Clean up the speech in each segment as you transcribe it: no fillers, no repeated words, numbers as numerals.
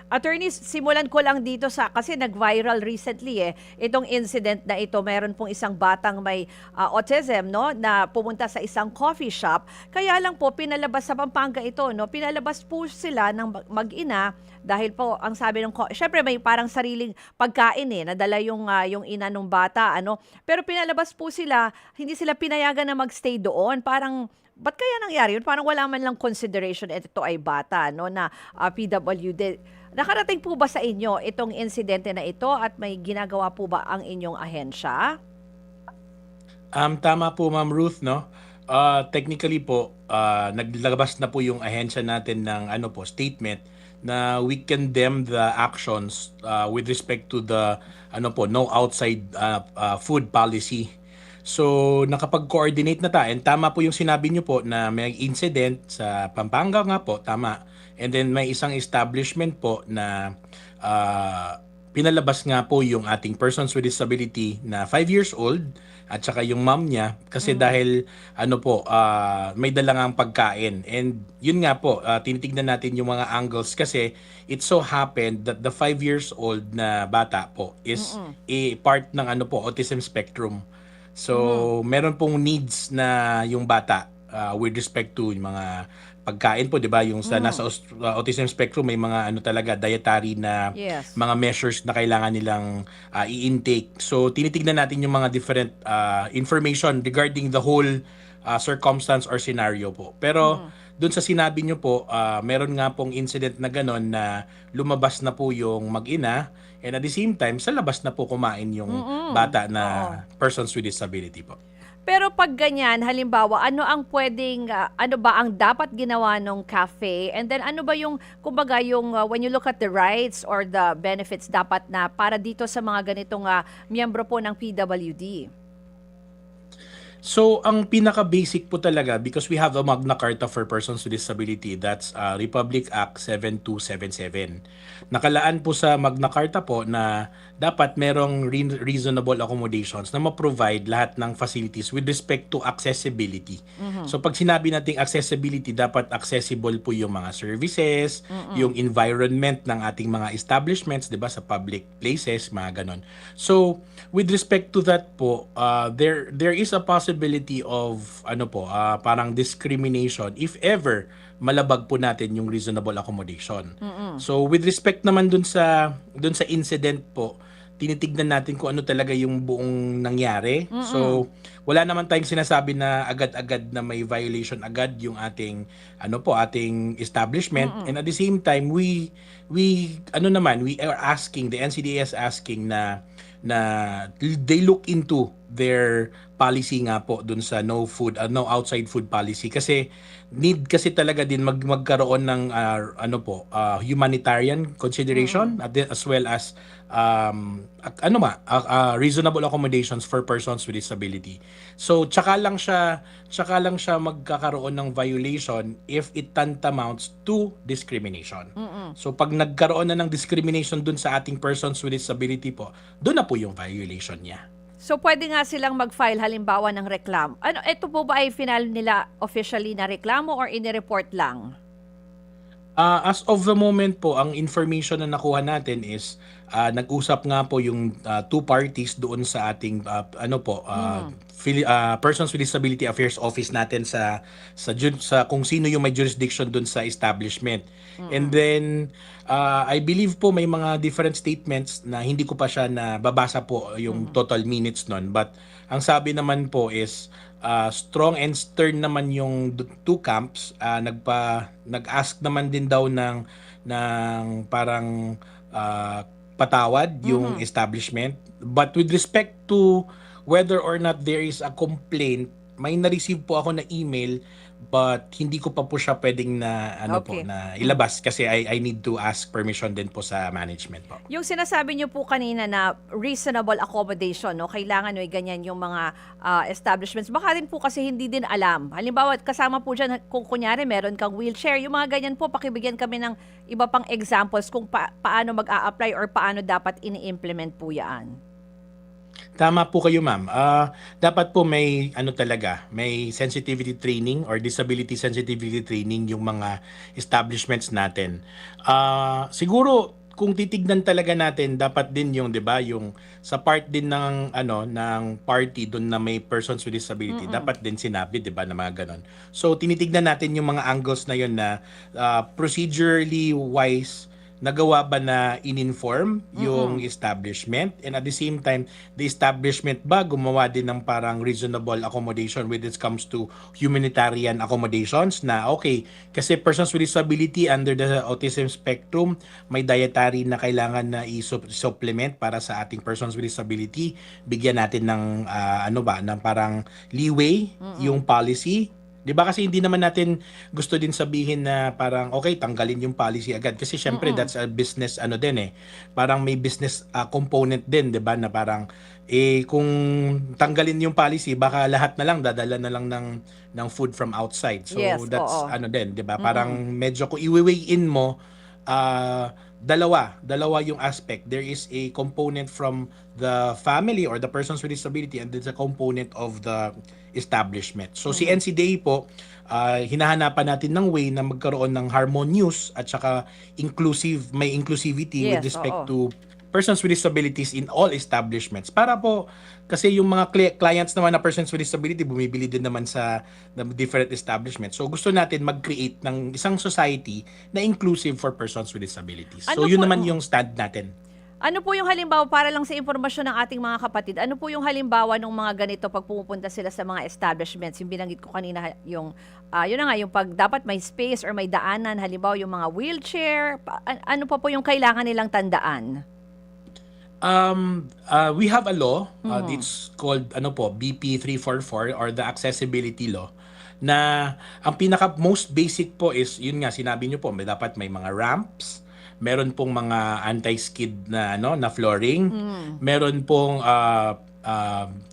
Attorneys, simulan ko lang dito sa kasi nag-viral recently itong incident na ito. Meron pong isang batang may autism, no, na pumunta sa isang coffee shop. Kaya lang po pinalabas sa Pampanga ito, no. Pinalabas po sila ng mag-ina dahil po ang sabi ng syempre may parang sariling pagkain nadala yung ina ng bata, ano. Pero pinalabas po sila, hindi sila pinayagan na magstay doon. Parang ba't kaya nangyari yun? Parang wala man lang consideration at ito ay bata, no, na PWD. Nakarating po ba sa inyo itong insidente na ito at may ginagawa po ba ang inyong ahensya? Tama po Ma'am Ruth, no? Technically po, naglabas na po yung ahensya natin ng ano po, statement na we condemn the actions with respect to the ano po, no outside food policy. So, nakapag-coordinate na tayo. And tama po yung sinabi niyo po na may incident sa Pampanga nga po, tama. And then may isang establishment po na pinalabas nga po yung ating persons with disability na 5 years old at saka yung mom niya kasi dahil ano po may dala ngang pagkain, and yun nga po tinitignan natin yung mga angles kasi it so happened that the 5 years old na bata po is a part ng ano po autism spectrum. So meron pong needs na yung bata with respect to yung mga pagkain po, 'di ba? Yung sa nasa autism spectrum may mga ano talaga dietary na Yes. mga measures na kailangan nilang i-intake. So tinitignan natin yung mga different information regarding the whole circumstance or scenario po. Pero doon sa sinabi nyo po, meron nga pong incident na gano'n na lumabas na po yung mag-ina, and at the same time sa labas na po kumain yung bata na Oo. persons with disability po. Pero pag ganyan, halimbawa, ano ang pwedeng, ano ba ang dapat ginawa ng cafe? And then ano ba yung, kumbaga yung when you look at the rights or the benefits dapat na para dito sa mga ganitong miyembro po ng PWD? So, ang pinaka-basic po talaga, because we have a Magna Carta for Persons with Disability, that's Republic Act 7277. Nakalaan po sa Magna Carta po na dapat merong reasonable accommodations na ma-provide lahat ng facilities with respect to accessibility. So, pag sinabi nating accessibility, dapat accessible po yung mga services, yung environment ng ating mga establishments, 'di ba, sa public places, mga ganon. So, with respect to that po, there is a possibility of ano po, parang discrimination if ever malabag po natin yung reasonable accommodation. So with respect naman dun sa incident po, tinitignan natin kung ano talaga yung buong nangyari. So wala naman tayong sinasabi na agad-agad na may violation agad yung ating ano po, ating establishment. And at the same time, we ano naman, we are asking, the NCDA is asking na they look into their policy nga po dun sa no outside food policy, kasi need kasi talaga din magkaroon ng humanitarian consideration as well as reasonable accommodations for persons with disability. So tsaka lang siya magkakaroon ng violation if it tantamounts to discrimination. So pag nagkaroon na ng discrimination dun sa ating persons with disability po, dun na po yung violation niya. So pwede nga silang mag-file halimbawa ng reklamo. Ano, ito po ba ay final nila officially na reklamo or ini-report lang? As of the moment po, ang information na nakuha natin is nag-usap nga po yung two parties doon sa ating Persons with Disability Affairs Office natin sa kung sino yung may jurisdiction doon sa establishment. And then I believe po may mga different statements na hindi ko pa siya nababasa po yung total minutes nun, but ang sabi naman po is strong and stern naman yung two camps. Nag-ask naman din daw ng parang patawad yung establishment. But with respect to whether or not there is a complaint, may na-receive po ako na email, but hindi ko pa po siya pwedeng Okay. na ilabas kasi I need to ask permission din po sa management po. Yung sinasabi niyo po kanina na reasonable accommodation, no? Kailangan ganyan yung mga establishments. Baka rin po kasi hindi din alam. Halimbawa, kasama po dyan, kung kunyari meron kang wheelchair, yung mga ganyan po, pakibigyan kami ng iba pang examples kung paano mag-a-apply or paano dapat ini-implement po yan. Tama po kayo, ma'am. Dapat po may ano talaga, may sensitivity training or disability sensitivity training yung mga establishments natin. Siguro kung titignan talaga natin, dapat din yung 'di ba, yung sa part din ng ano ng party doon na may persons with disability, Mm. dapat din sinabi 'di ba na mga ganon. So tinitignan natin yung mga angles na yun na procedurally wise nagawa ba na in-inform yung establishment, and at the same time the establishment ba gumawa din ng parang reasonable accommodation when it comes to humanitarian accommodations na okay kasi persons with disability under the autism spectrum may dietary na kailangan na i-supplement para sa ating persons with disability, bigyan natin ng ano ba ng parang leeway yung policy. 'Di ba kasi hindi naman natin gusto din sabihin na parang okay tanggalin yung policy agad kasi syempre that's a business ano din eh. Parang may business component din 'di ba na parang kung tanggalin yung policy baka lahat na lang dadala na lang ng food from outside. So Yes, that's oo. ano din 'di ba? Parang medyo kung i-weigh in mo dalawa yung aspect. There is a component from the family or the persons with disability, and there's a component of the establishment. So si NCDA po, hinahanapan natin ng way na magkaroon ng harmonious at saka may inclusivity with Yes, respect oo. to persons with disabilities in all establishments. Para po, kasi yung mga clients naman na persons with disability, bumibili din naman sa different establishments. So gusto natin mag-create ng isang society na inclusive for persons with disabilities. Ano So yun po naman yung stand natin. Ano po yung halimbawa, para lang sa impormasyon ng ating mga kapatid, ano po yung halimbawa ng mga ganito pag pumupunta sila sa mga establishments? Yung binanggit ko kanina, yung, yun na nga, yung pag dapat may space or may daanan, halimbawa yung mga wheelchair, ano pa po yung kailangan nilang tandaan? We have a law, it's called ano po, BP 344 or the accessibility law, na ang pinaka most basic po is yun nga sinabi niyo po, dapat may mga ramps, meron pong mga anti-skid na ano na flooring, meron pong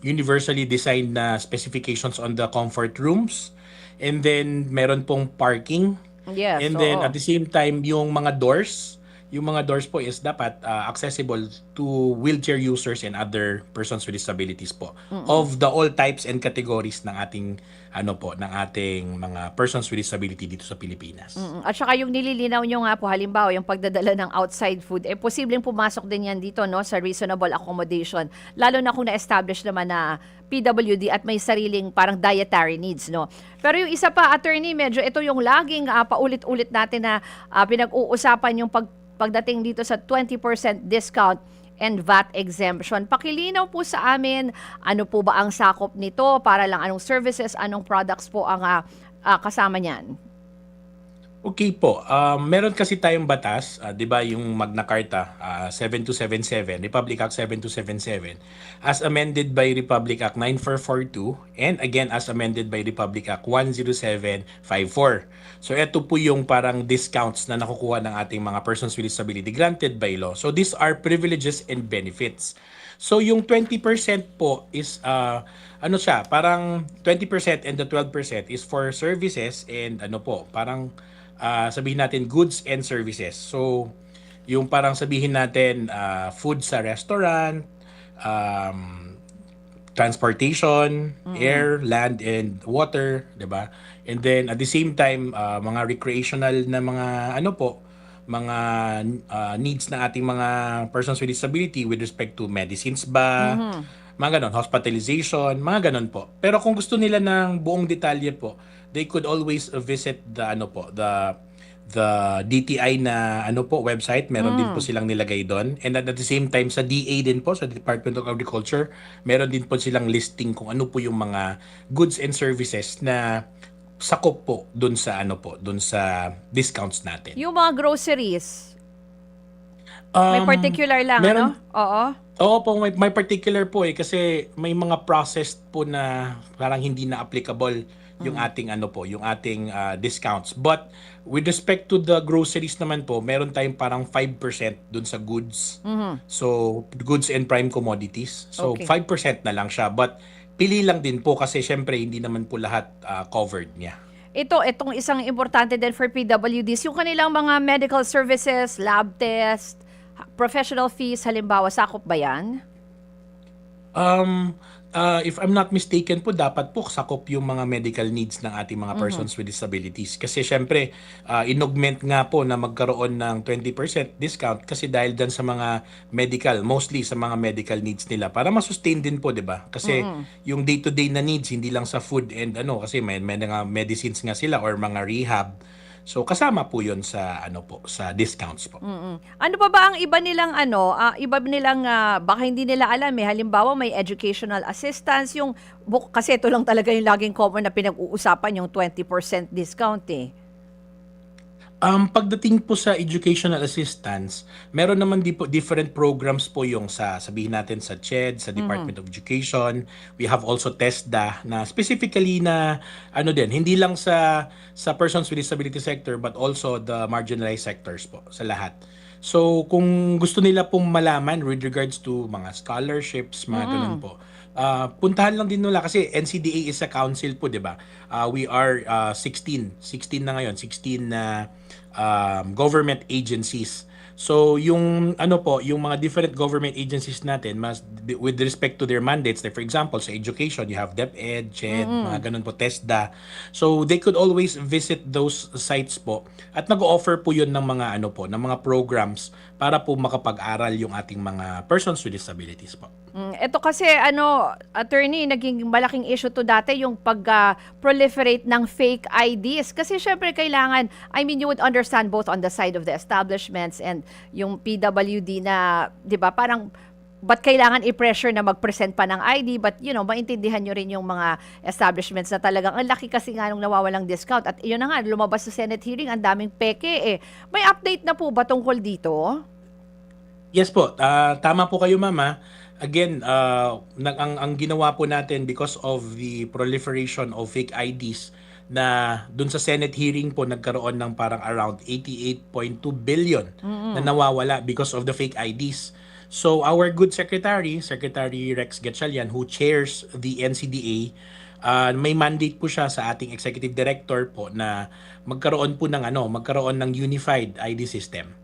universally designed na specifications on the comfort rooms, and then meron pong parking. Yes, And then oo. at the same time yung mga doors po is dapat accessible to wheelchair users and other persons with disabilities po of the all types and categories ng ating ano po ng ating mga persons with disability dito sa Pilipinas. At saka yung nililinaw nyo nga po, halimbawa, yung pagdadala ng outside food, posibleng pumasok din yan dito, no, sa reasonable accommodation. Lalo na kung na-establish naman na PWD at may sariling parang dietary needs, no. Pero yung isa pa, attorney, medyo ito yung laging paulit-ulit natin na pinag-uusapan yung pagdating dito sa 20% discount and VAT exemption. Pakilinaw po sa amin, ano po ba ang sakop nito? Para lang anong services, anong products po ang kasama niyan? Okay po. Meron kasi tayong batas, 'di ba, yung Magna Carta 7277, Republic Act 7277, as amended by Republic Act 9442 and again as amended by Republic Act 10754. So ito po yung parang discounts na nakukuha ng ating mga persons with disability granted by law. So these are privileges and benefits. So yung 20% po is ano siya, parang 20% and the 12% is for services and ano po, parang sabihin natin goods and services. So, yung parang sabihin natin food sa restaurant, transportation, air, land, and water, 'di ba? And then at the same time, mga recreational na mga ano po, mga needs na ating mga persons with disability with respect to medicines ba, mga ganon, hospitalization, mga ganon po. Pero kung gusto nila ng buong detalye po, they could always visit the ano po, the DTI na ano po website, meron din po silang nilagay doon. And at the same time sa DA din po, sa Department of Agriculture, meron din po silang listing kung ano po yung mga goods and services na sakop po doon sa ano po, doon sa discounts natin. Yung mga groceries, may particular lang, meron- ano? Oo. Oo po, may particular po kasi may mga processed po na parang hindi na applicable yung ating ano po, yung ating discounts. But with respect to the groceries naman po, meron tayong parang 5% dun sa goods. So, goods and prime commodities. So, Okay. 5% na lang siya. But pili lang din po kasi syempre hindi naman po lahat covered niya. Itong isang importante din for PWDs, yung kanilang mga medical services, lab test, professional fees, halimbawa, sakop ba yan? Um, if I'm not mistaken po, dapat po sakop yung mga medical needs ng ating mga Mhm. persons with disabilities. Kasi syempre, inaugment nga po na magkaroon ng 20% discount kasi dahil dyan sa mga medical, mostly sa mga medical needs nila para masustain din po, 'di ba? Kasi Mm. yung day-to-day na needs, hindi lang sa food and ano, kasi may mga medicines nga sila or mga rehab. So kasama po 'yon sa ano po, sa discounts po. Mm. Ano pa ba ang iba nilang iba nilang, baka hindi nila alam, eh, halimbawa may educational assistance, yung kasi ito lang talaga yung laging common na pinag-uusapan, yung 20% discount, eh. Pagdating po sa educational assistance, meron naman different programs po yung sa sabihin natin sa CHED, sa Mhm. Department of Education. We have also TESDA na specifically na ano din, hindi lang sa persons with disability sector but also the marginalized sectors po sa lahat. So kung gusto nila pong malaman with regards to mga scholarships, mga ganun Mm. po, puntahan lang din nila kasi NCDA is a council po, 'di ba? We are 16 na ngayon, 16 na government agencies. So yung ano po, yung mga different government agencies natin with respect to their mandates, like for example sa education, you have DepEd, CHED, mga Mm. ganun po, TESDA. So they could always visit those sites po at nag-offer po yun ng mga ano po, ng mga programs para po makapag-aral yung ating mga persons with disabilities po. Ito kasi attorney, naging malaking issue 'to dati yung proliferate ng fake IDs. Kasi siyempre kailangan, I mean, you would understand both on the side of the establishments and yung PWD na, 'di ba, parang ba't kailangan i-pressure na mag-present pa ng ID, but maintindihan nyo rin yung mga establishments na talagang ang laki kasi nga nung nawawalang discount. At yun na nga, lumabas sa Senate hearing, ang daming peke eh. May update na po ba tungkol dito? Yes po, tama po kayo mama. Again, ang ginawa po natin because of the proliferation of fake IDs na dun sa Senate hearing po nagkaroon ng parang around 88.2 billion na Mm. nawawala because of the fake IDs. So our good secretary, Secretary Rex Gatchalian, who chairs the NCDA, may mandate po siya sa ating executive director po na magkaroon ng unified ID system.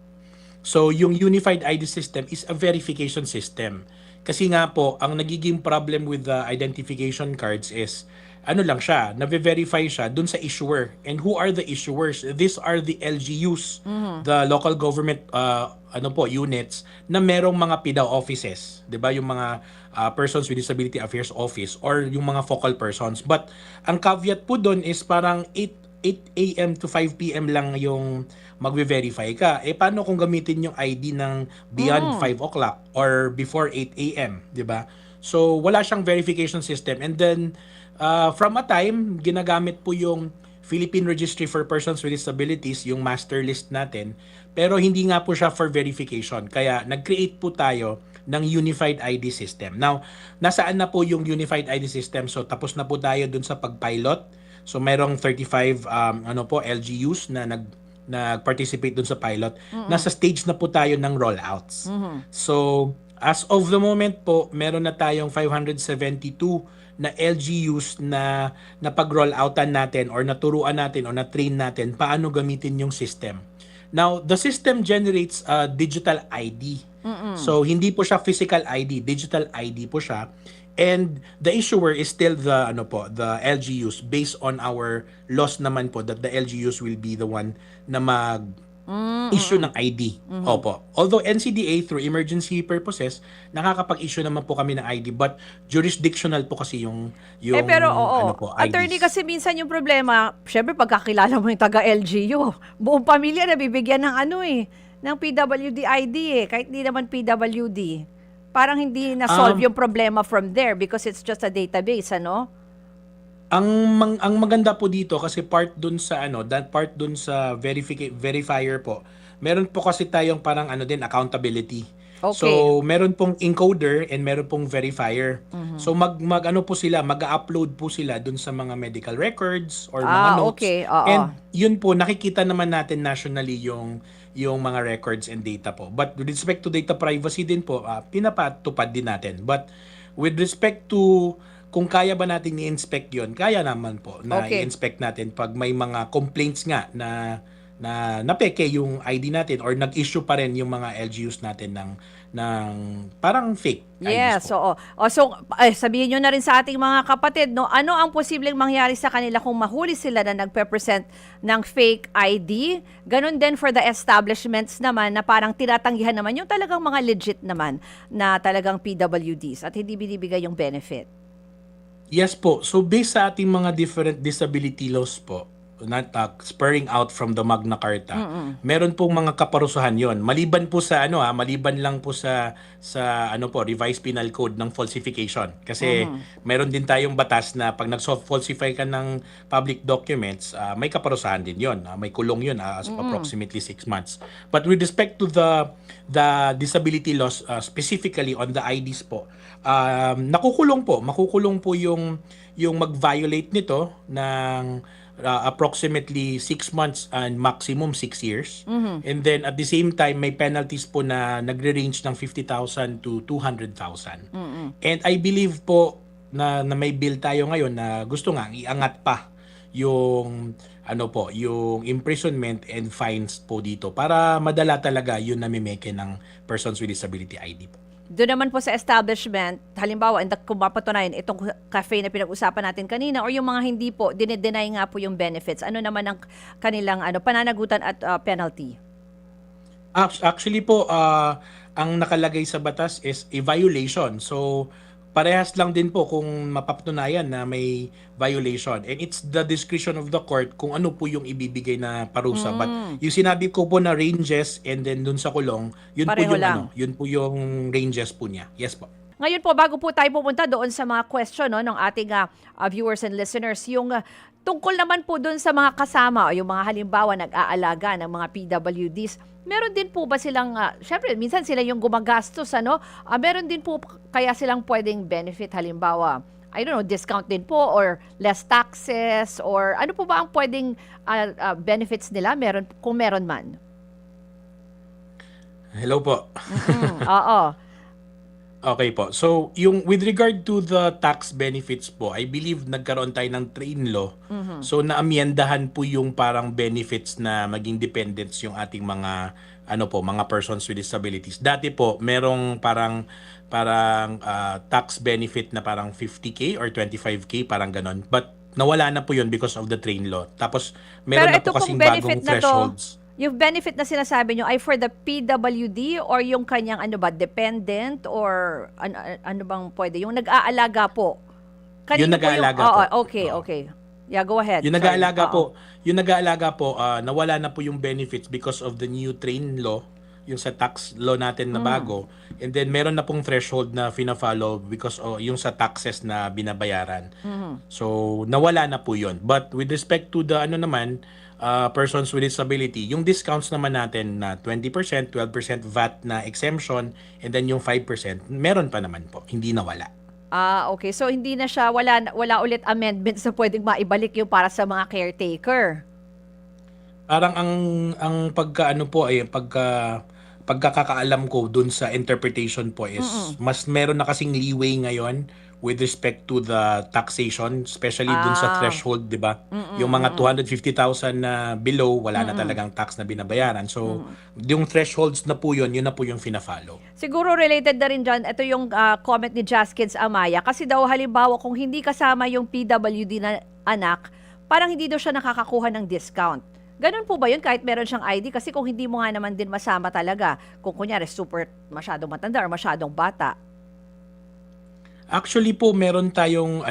So yung unified ID system is a verification system. Kasi nga po, ang nagiging problem with the identification cards is ano lang siya, na-verify siya dun sa issuer. And who are the issuers? These are the LGUs, Mhm. the local government units na merong mga PDAO offices, 'di ba? Yung mga Persons with Disability Affairs Office or yung mga focal persons. But ang caveat po doon is parang 8 a.m. to 5 p.m. lang yung magve-verify ka. Eh paano kung gamitin yung ID ng beyond Mm. 5 o'clock or before 8 a.m., 'di ba? So wala siyang verification system. And then from a time ginagamit po yung Philippine Registry for Persons with Disabilities, yung master list natin, pero hindi nga po siya for verification. Kaya nag-create po tayo ng Unified ID System. Now, nasaan na po yung Unified ID System? So tapos na po tayo dun sa pag-pilot. So merong 35 LGUs na nag-participate dun sa pilot. Mm. Nasa stage na po tayo ng rollouts. Mhm. So as of the moment po, meron na tayong 572 na LGUs na napag-rolloutan natin or naturuan natin or na-train natin paano gamitin yung system. Now, the system generates a digital ID. Mm. So hindi po siya physical ID, digital ID po siya. And the issuer is still the LGUs based on our laws naman po that the LGUs will be the one na issue ng ID. Mhm. Opo. Although NCDA through emergency purposes nakakapag-issue naman po kami ng ID but jurisdictional po kasi yung Pero oo, attorney, IDs. kasi minsan yung problema, syempre pagkakilala mo yung taga-LGU, buong pamilya nabibigyan ng ng PWD ID eh, kahit di naman PWD. Parang hindi na-solve Um yung problema from there because it's just a database, ano? ang maganda po dito kasi part dun sa verifier po. Meron po kasi tayong parang accountability. Okay. So, meron pong encoder and meron pong verifier. Mhm. So, mag-upload po sila dun sa mga medical records or mga notes. Okay, oo. And yun po, nakikita naman natin nationally yung mga records and data po. But with respect to data privacy din po, pinapatupad din natin. But with respect to kung kaya ba nating i-inspect yon, kaya naman po na Okay. i-inspect natin pag may mga complaints nga na na napeke yung ID natin or nag-issue pa rin yung mga LGUs natin ng parang fake IDs Yes, po. oo. So, sabihin nyo na rin sa ating mga kapatid, no, ano ang posibleng mangyari sa kanila kung mahuli sila na nagpe-present ng fake ID? Ganon din for the establishments naman na parang tinatanggihan naman yung talagang mga legit naman na talagang PWDs at hindi binibigay yung benefit. Yes po. So based sa ating mga different disability laws po, not spurring out from the Magna Carta, meron pong mga kaparusahan 'yon. Maliban po sa maliban lang po sa ano po, revised penal code ng falsification. Kasi meron din tayong batas na pag nag-falsify ka ng public documents, may kaparusahan din 'yon. May kulong 'yon as of approximately 6 months. But with respect to the disability laws, specifically on the IDs po, makukulong po yung mag-violate nito ng approximately 6 months and maximum 6 years. And then at the same time, may penalties po na nagre-range ng 50,000 to 200,000. And I believe po na may bill tayo ngayon na gusto nga iangat pa yung yung imprisonment and fines po dito para madala talaga yung namimeke ng persons with disability ID po. Doon naman po sa establishment, halimbawa, kung mapatunayan itong cafe na pinag-usapan natin kanina or yung mga hindi po, dinideny nga po yung benefits. Ano naman ang kanilang pananagutan at penalty? Actually po, ang nakalagay sa batas is a violation. So, parehas lang din po kung mapapatunayan na may violation. And it's the discretion of the court kung ano po yung ibibigay na parusa. But yung sinabi ko po na ranges and then dun sa kulong, yun Pareho po yung lang. yun po yung ranges po niya. Yes po. Ngayon po, bago po tayo pumunta doon sa mga question ng ating viewers and listeners, yung tungkol naman po doon sa mga kasama o yung mga halimbawa nag-aalaga ng mga PWDs, meron din po ba silang, syempre minsan sila yung gumagastos, meron din po kaya silang pwedeng benefit, halimbawa, I don't know, discount din po or less taxes or ano po ba ang pwedeng benefits nila kung meron man? Hello po. Oo. Okay po. So, yung with regard to the tax benefits po, I believe nagkaroon tayo ng train law. So, naamyendahan po yung parang benefits na maging dependents yung ating mga mga persons with disabilities. Dati po, merong parang tax benefit na parang 50K or 25K, parang ganon. But nawala na po yun because of the train law. Tapos, meron Pero na ito po kasing pong benefit bagong na to, thresholds. yung benefit na sinasabi nyo ay for the PWD or yung kanyang dependent or ano bang pwede? Yung nag-aalaga po. Yung Kanino nag-aalaga po. po. Okay, Oo. okay. Yeah, go ahead. Yung Sorry. nag-aalaga Oo. po, nawala na po yung benefits because of the new train law, yung sa tax law natin na bago. And then meron na pong threshold na fina-follow because yung sa taxes na binabayaran. So nawala na po yun. But with respect to the persons with disability, yung discounts naman natin na 20%, 12% VAT na exemption, and then yung 5%, meron pa naman po, hindi nawala. Okay. So hindi na siya, wala ulit amendments na pwedeng maibalik yung para sa mga caretaker. Parang ang pagkakaalam ko dun sa interpretation po is mas meron na kasing leeway ngayon with respect to the taxation, especially dun sa threshold, 'di ba? Yung mga 250,000 na below, wala na talagang tax na binabayaran. So, yung thresholds na po yun na po yung fina-follow. Siguro related na rin dyan, ito yung comment ni Jaskins Amaya. Kasi daw halimbawa kung hindi kasama yung PWD na anak, parang hindi daw siya nakakakuha ng discount. Ganun po ba yun kahit meron siyang ID? Kasi kung hindi mo nga naman din masama talaga, kung kunyari super masyadong matanda or masyadong bata. Actually po meron tayong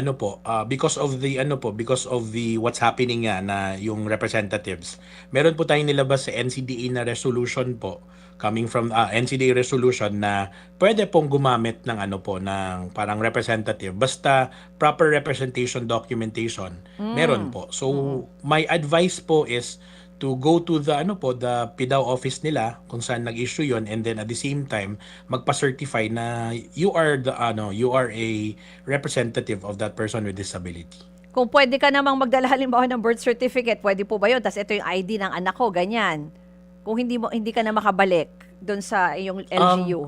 because of the what's happening nga na yung representatives. Meron po tayong nilabas sa NCDA na resolution po coming from NCDA resolution na pwede pong gumamit ng ng parang representative basta proper representation documentation. Meron po. So my advice po is to go to the the PDAO office nila kung saan nag-issue yon, and then at the same time magpa-certify na you are a representative of that person with disability. Kung pwede ka namang magdala halimbawa ng birth certificate, pwede po ba yun? Tapos ito yung ID ng anak ko, ganyan. Kung hindi ka na makabalik doon sa iyong LGU.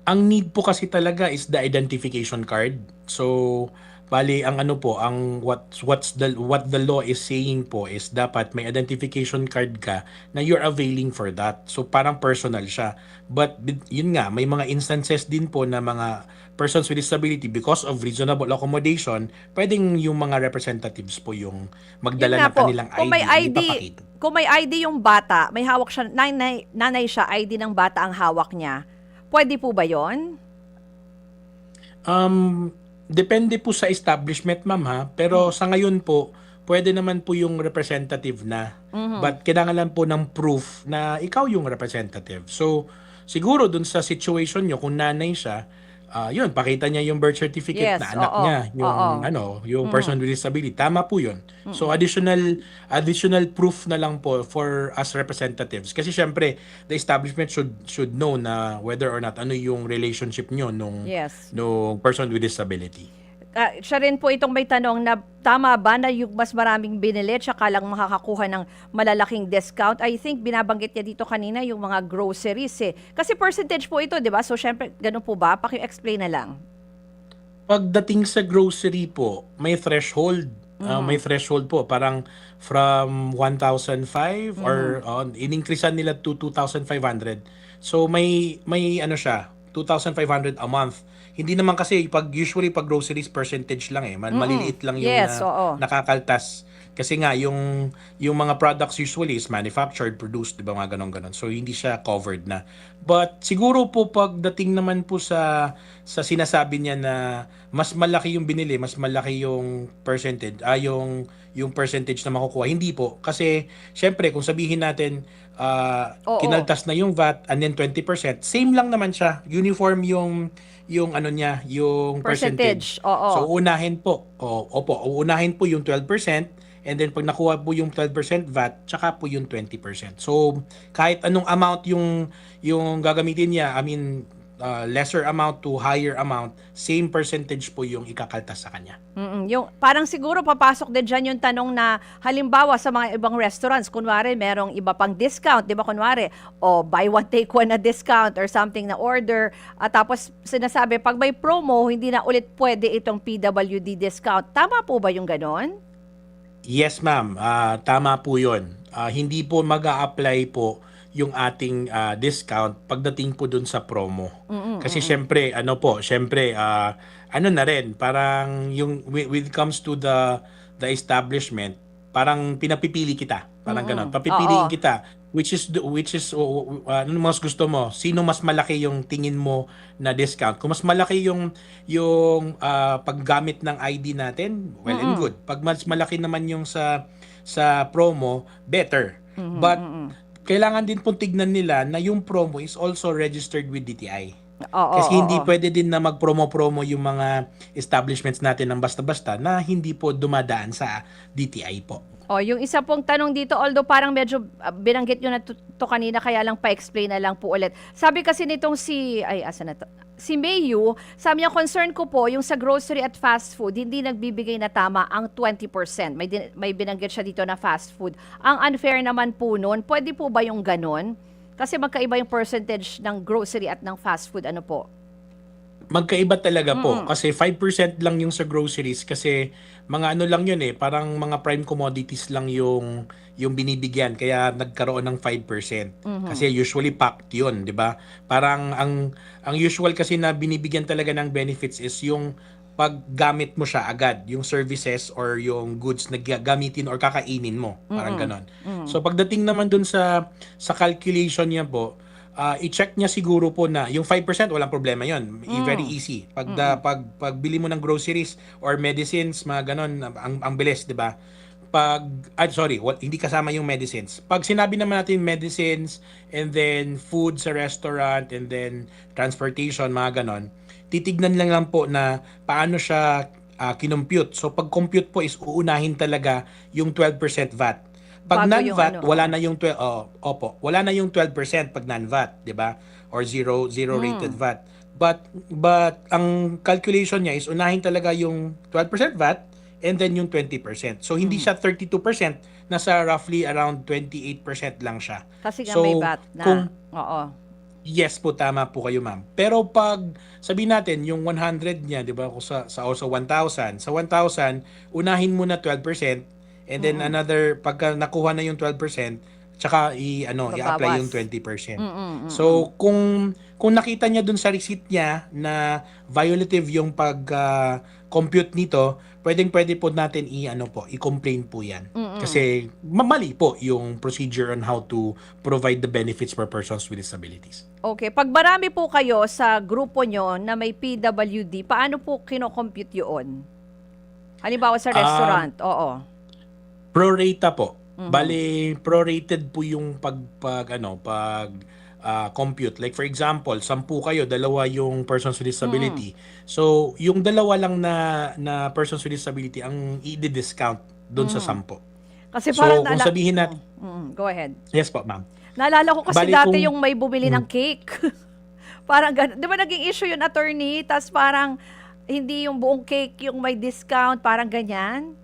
Ang need po kasi talaga is the identification card. So Bali ang ano po, ang what the law is saying po is dapat may identification card ka na you're availing for that. So parang personal siya. But yun nga, may mga instances din po na mga persons with disability, because of reasonable accommodation, pwedeng yung mga representatives po yung Yun magdala nga ng po, kanilang kung may ID, ID, ipapakita. kung may ID yung bata, may hawak siya, nanay siya, ID ng bata ang hawak niya. Pwede po ba yon? Depende po sa establishment, ma'am, ha. Pero sa ngayon po, pwede naman po yung representative na. But kailangan lang po ng proof na ikaw yung representative. So, siguro dun sa situation nyo, kung nanay siya, yun, pakita niya yung birth certificate Yes, na anak oo. niya, yung Oo. yung person with disability. Tama po yun. So, additional proof na lang po for us representatives. Kasi syempre, the establishment should know na whether or not ano yung relationship nyo Yes. nung person with disability. Siya rin po itong may tanong na tama ba na yung mas maraming binili tsaka lang makakakuha ng malalaking discount? I think binabanggit niya dito kanina yung mga groceries eh. Kasi percentage po ito, di ba? So syempre, ganun po ba? Paki-explain na lang. Pagdating sa grocery po, may threshold. May threshold po. Parang from 1,005 or in-increasean nila to 2,500. So may ano siya, 2,500 a month. Hindi naman kasi usually pag groceries percentage lang eh. Maliliit lang yung Yes, oo. nakakaltas. Kasi nga yung mga products usually is manufactured, produced, 'di ba, mga ganon-ganon. So hindi siya covered na. But siguro po pagdating naman po sa sinasabi niya na mas malaki yung binili, mas malaki yung percentage, yung percentage na makukuha. Hindi po. Kasi syempre kung sabihin natin Oo. kinaltas na yung VAT and then 20%, same lang naman siya. Uniform yung ano niya, yung percentage. Oo. So unahin po. Uunahin po yung 12%, and then pag nakuha po yung 12% VAT, tsaka po yung 20%. So kahit anong amount yung gagamitin niya, I mean lesser amount to higher amount, same percentage po yung ikakaltas sa kanya. Yung parang siguro papasok din dyan yung tanong na halimbawa sa mga ibang restaurants, kunwari merong iba pang discount, di ba kunwari, o buy one take one na discount or something na order, at tapos sinasabi pag may promo, hindi na ulit pwede itong PWD discount. Tama po ba yung ganon? Yes, ma'am. Tama po yun. Hindi po mag-a-apply po yung ating discount pagdating po dun sa promo. Kasi syempre, ano na rin, parang yung when it comes to the establishment, parang pinapipili kita. Parang ganon. Papipiliin Oo. kita. Which is ano mas gusto mo? Sino mas malaki yung tingin mo na discount? Kung mas malaki yung paggamit ng ID natin, well and good. Pag mas malaki naman yung sa promo, better. But kailangan din pong tignan nila na yung promo is also registered with DTI. Oo. Kasi hindi Oo. pwede din na mag-promo-promo yung mga establishments natin ng basta-basta na hindi po dumadaan sa DTI po. Yung isa pong tanong dito, although parang medyo binanggit nyo na to kanina, kaya lang pa-explain na lang po ulit. Sabi kasi nitong si Mayu, sabi niya, concern ko po, yung sa grocery at fast food, hindi nagbibigay na tama ang 20%. May binanggit siya dito na fast food. Ang unfair naman po nun, pwede po ba yung ganon? Kasi magkaiba yung percentage ng grocery at ng fast food, ano po? Magkaiba talaga po kasi 5% lang yung sa groceries kasi mga ano lang yun eh, parang mga prime commodities lang yung binibigyan kaya nagkaroon ng 5%. Kasi usually packed yun, 'di ba? Parang ang usual kasi na binibigyan talaga ng benefits is yung paggamit mo siya agad, yung services or yung goods na gagamitin or kakainin mo, parang ganon. So pagdating naman dun sa calculation niya po, i-check niya siguro po na yung 5% walang problema yon. Very easy. Pagbili mo ng groceries or medicines, mga ganon, ang bilis, 'di ba? Hindi kasama yung medicines. Pag sinabi naman natin medicines and then food sa restaurant and then transportation, mga ganon, titignan lang po na paano siya kinompute. So pag compute po is uunahin talaga yung 12% VAT. Pag Bago yung non-VAT, ano, wala na yung wala na yung 12% pag non-VAT, 'di ba? Or zero rated VAT. But ang calculation niya is unahin talaga yung 12% VAT and then yung 20%. So hindi siya 32%, nasa roughly around 28% lang siya. Kasi nga So may VAT na. kung Oo. Yes po, tama po kayo, ma'am. Pero pag sabihin natin yung 100 niya, 'di ba, kung sa 1,000, sa 1,000 unahin mo na 12% and then Mm. another pagka nakuha na yung 12%, tsaka i-apply yung Babawas. 20%. Mm, mm. So kung nakita niya dun sa receipt niya na violative yung compute nito, pwedeng-pwede po natin i-complain po 'yan. Mm. Kasi mali po yung procedure on how to provide the benefits for persons with disabilities. Okay, 'pag marami po kayo sa grupo niyo na may PWD, paano po kino-compute 'yon? Halimbawa sa Um, restaurant, oo. Prorata po. Mhm. Bale, prorated po yung compute. Like for example, 10 kayo, dalawa yung persons with Mm. disability. So, yung dalawa lang na persons with disability ang i-discount doon sa Mhm. 10. Kasi parang So, kung sabihin natin, go ahead. yes po, ma'am. Naalala ko kasi Bale dati kung yung may bumili mm, ng cake. Parang gano'n. 'Di ba naging issue yun, attorney? Tas parang hindi yung buong cake yung may discount, parang ganyan?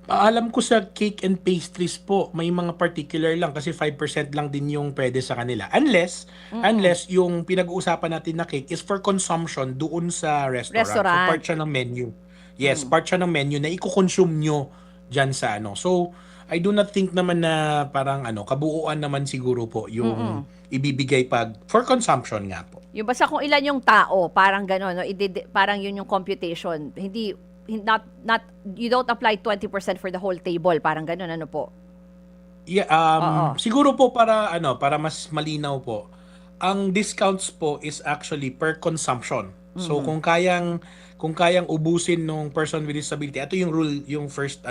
alam ko sa cake and pastries po, may mga particular lang kasi 5% lang din yung pwede sa kanila. Mm. Unless yung pinag-uusapan natin na cake is for consumption doon sa restaurant. So Restaurant. part siya ng menu. Yes, Hmm. part siya ng menu na iko-consume nyo dyan sa ano. So I do not think naman na parang kabuuan naman siguro po yung Mm. ibibigay pag for consumption nga po. Yung basta kung ilan yung tao, parang gano'n, no? Parang yun yung computation. Hindi, not, you don't apply 20% for the whole table. Parang gano'n, ano po? Yeah, Oo. siguro po para mas malinaw po, ang discounts po is actually per consumption. So Mhm. kung kayang ubusin nung person with disability, ito yung rule, yung first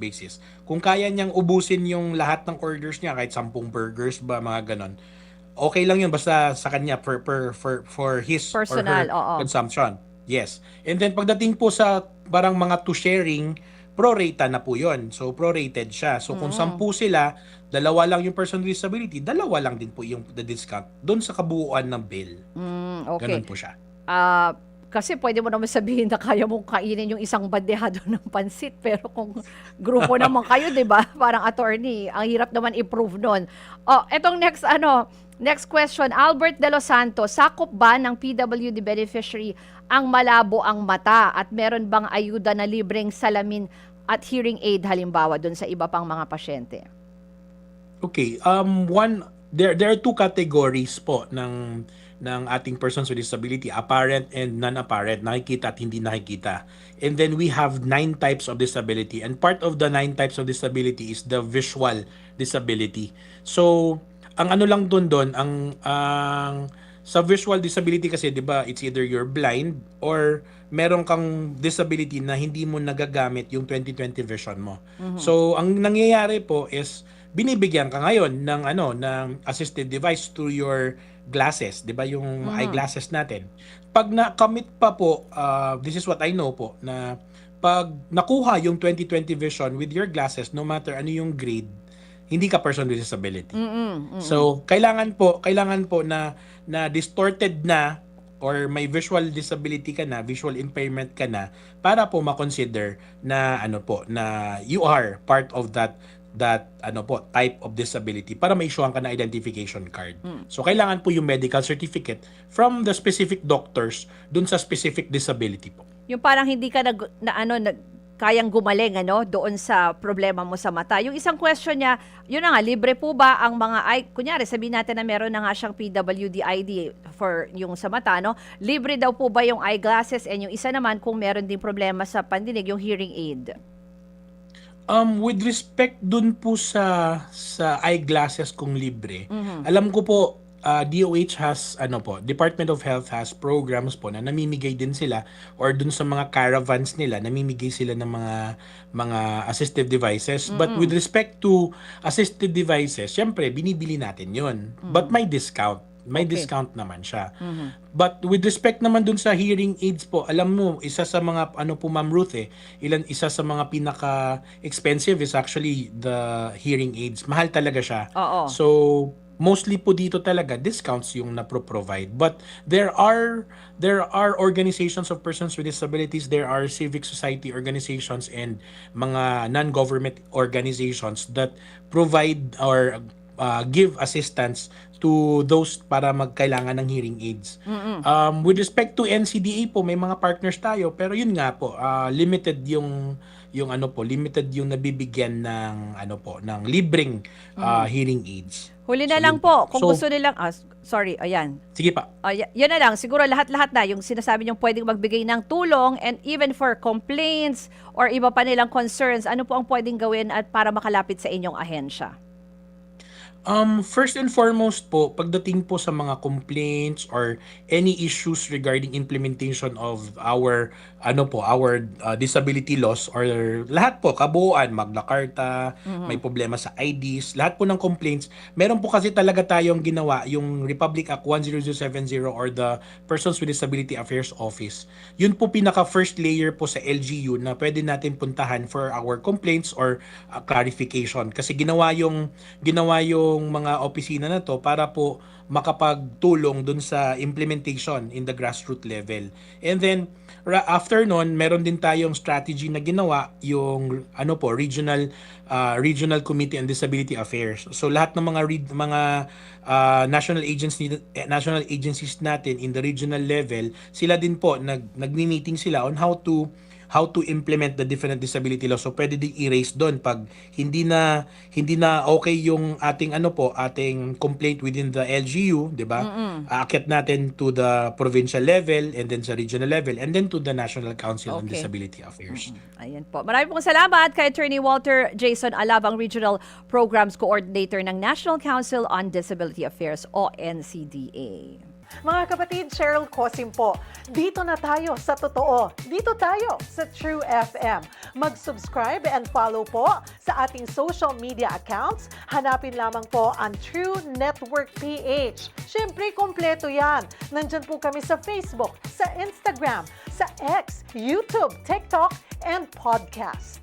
basis. Kung kaya niyang ubusin yung lahat ng orders niya kahit 10 burgers ba mga ganon. Okay lang yun basta sa kanya for his or Personal, her oo. consumption. Yes. And then pagdating po sa parang mga to sharing, prorata na po yun. So prorated siya. So kung Mm. 10 sila, dalawa lang yung person with disability, dalawa lang din po yung the discount doon sa kabuuan ng bill. Okay. Ganon po siya. Ah, kasi pwede mo naman sabihin na kaya mong kainin yung isang bandehado ng pansit, pero kung grupo naman kayo, 'di ba? Parang attorney, ang hirap naman i-prove nun. Oh, etong next question, Albert De Los Santos, sakop ba ng PWD beneficiary ang malabo ang mata at meron bang ayuda na libreng salamin at hearing aid halimbawa doon sa iba pang mga pasyente? Okay, there are two categories po ng ating persons with disability, apparent and non-apparent, nakikita at hindi nakikita. And then we have 9 types of disability, and part of the 9 types of disability is the visual disability. So, ang ano lang doon ang sa visual disability kasi 'di ba, it's either you're blind or meron kang disability na hindi mo nagagamit yung 20/20 vision mo. Mhm. So, ang nangyayari po is binibigyan ka ngayon ng assistive device to your glasses, 'di ba, yung Mhm. eyeglasses natin. Pag nakamit pa po, this is what I know po na pag nakuha yung 20/20 vision with your glasses, no matter ano yung grade, hindi ka person with disability. Mm. Mm. So, kailangan po na distorted na or may visual disability ka na, visual impairment ka na para po ma-consider na na you are part of that type of disability para ma-issuehan ka na identification card. Mm. So kailangan po yung medical certificate from the specific doctors dun sa specific disability po. Yung parang hindi ka kayang gumaling doon sa problema mo sa mata. Yung isang question niya, yun na nga, libre po ba ang mga kunyari sabihin natin na meron na nga siyang PWD ID for yung sa mata, no? Libre daw po ba yung eyeglasses, and yung isa naman kung meron din problema sa pandinig, yung hearing aid? With respect dun po sa eyeglasses kung libre, Mhm. alam ko po DOH has Department of Health has programs po na namimigay din sila or dun sa mga caravans nila namimigay sila ng mga assistive devices. But with Mm. respect to assistive devices, syempre binibili natin 'yon. But Mhm. may discount. May Okay. discount naman siya. Mhm. But with respect naman dun sa hearing aids po, alam mo, isa sa mga po Ma'am Ruth isa sa mga pinaka expensive is actually the hearing aids. Mahal talaga siya. Oo. So mostly po dito talaga discounts yung na-provide. But there are organizations of persons with disabilities, there are civic society organizations and mga non-government organizations that provide or give assistance to those para magkailangan ng hearing aids. With respect to NCDA po, may mga partners tayo, pero yun nga po, limited limited yung nabibigyan ng ng libreng hearing aids. Huli na So, lang yun po, kung So, gusto nilang, sorry, ayan. sige pa. Yan na lang, siguro lahat-lahat na, yung sinasabi niyong pwedeng magbigay ng tulong and even for complaints or iba pa nilang concerns, ano po ang pwedeng gawin at para makalapit sa inyong ahensya? First and foremost po, pagdating po sa mga complaints or any issues regarding implementation of our disability laws or lahat po, kabuuan, Magna Carta, may problema sa IDs, lahat po ng complaints, meron po kasi talaga tayong ginawa, yung Republic Act 10070 or the Persons with Disability Affairs Office. Yun po pinaka first layer po sa LGU na pwede natin puntahan for our complaints or clarification. Kasi ginawa yung mga opisina na to para po makapagtulong dun sa implementation in the grassroots level. And then after nun, meron din tayong strategy na ginawa yung Regional Committee on Disability Affairs. So lahat ng mga national agencies natin in the regional level, sila din po nagmi-meeting sila on how to implement the different disability laws. So pwede din erase doon pag hindi na okay yung ating complaint within the LGU, 'di ba? Aakyat natin to the provincial level and then sa regional level and then to the National Council on Okay. Disability Affairs. Ayan po. Maraming pong salamat kay Attorney Walter Jason Alabang, Regional Programs Coordinator ng National Council on Disability Affairs o NCDA. Mga kapatid, Cheryl Cosim po. Dito na tayo sa totoo. Dito tayo sa True FM. Mag-subscribe and follow po sa ating social media accounts. Hanapin lamang po ang True Network PH. Siyempre, kompleto yan. Nandyan po kami sa Facebook, sa Instagram, sa X, YouTube, TikTok, and podcast.